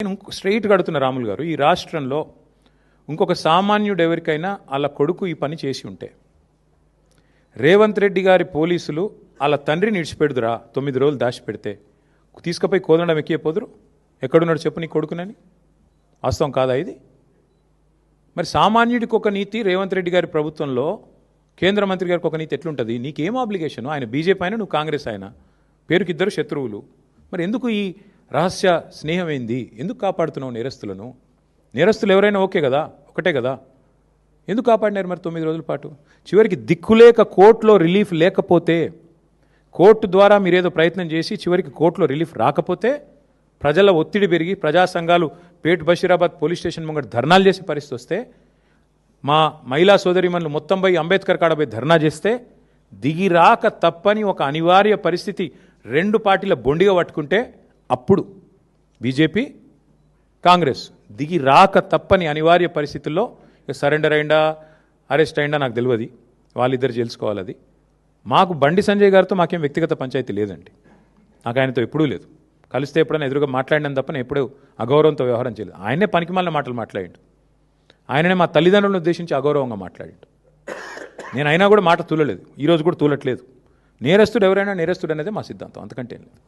నేను స్ట్రైట్గా అడుగుతున్న రాములు గారు, ఈ రాష్ట్రంలో ఇంకొక సామాన్యుడు ఎవరికైనా వాళ్ళ కొడుకు ఈ పని చేసి ఉంటే రేవంత్ రెడ్డి గారి పోలీసులు వాళ్ళ తండ్రిని ఇడిచిపెడుదురా 9 రోజులు దాచిపెడితే తీసుకుపోయి కోదండం ఎక్కిపోదురు? ఎక్కడున్నాడు చెప్పు నీ కొడుకునని? వాస్తవం కాదా ఇది? మరి సామాన్యుడికి ఒక నీతి రేవంత్ రెడ్డి గారి ప్రభుత్వంలో కేంద్ర మంత్రి గారికి ఒక నీతి ఎట్లుంటుంది? నీకేం ఆబ్లిగేషన్? ఆయన బీజేపీ అయినా నువ్వు కాంగ్రెస్ అయినా పేరుకి ఇద్దరు శత్రువులు. మరి ఎందుకు ఈ రహస్య స్నేహం ఏంది? ఎందుకు కాపాడుతున్నావు నేరస్తులను? నేరస్తులు ఎవరైనా ఓకే కదా, ఒకటే కదా, ఎందుకు కాపాడినారు మరి 9 రోజుల పాటు? చివరికి దిక్కులేక కోర్టులో రిలీఫ్ లేకపోతే, కోర్టు ద్వారా మీరేదో ప్రయత్నం చేసి చివరికి కోర్టులో రిలీఫ్ రాకపోతే ప్రజల ఒత్తిడి పెరిగి ప్రజా సంఘాలు పేట్ బషీరాబాద్ పోలీస్ స్టేషన్ ముంగట ధర్నాలు చేసే పరిస్థితి వస్తే, మా మహిళా సోదరిమణులు మొత్తం పోయి అంబేద్కర్ కాడ పోయి ధర్నా చేస్తే దిగిరాక తప్పని ఒక అనివార్య పరిస్థితి 2 పార్టీల బొండిగా పట్టుకుంటే అప్పుడు బీజేపీ కాంగ్రెస్ దిగి రాక తప్పని అనివార్య పరిస్థితుల్లో సరెండర్ అయిందా అరెస్ట్ అయిందా నాకు తెలియదు, వాళ్ళిద్దరు తెలుసుకోవాలి. అది మాకు బండి సంజయ్ గారితో మాకేం వ్యక్తిగత పంచాయతీ లేదండి, నాకు ఆయనతో ఎప్పుడూ లేదు. కలిస్తే ఎప్పుడైనా ఎదురుగా మాట్లాడినంత తప్ప నేను ఎప్పుడూ అగౌరవంతో వ్యవహారం చేయలేదు. ఆయనే పనికిమాలిన మాటలు మాట్లాడిండు, ఆయననే మా తల్లిదండ్రులను ఉద్దేశించి అగౌరవంగా మాట్లాడిండు. నేను అయినా కూడా మాట తూలలేదు, ఈరోజు కూడా తూలట్లేదు. నేరస్తుడు ఎవరైనా నేరస్తుడు అనేది మా సిద్ధాంతం, అంతకంటే ఏం లేదు.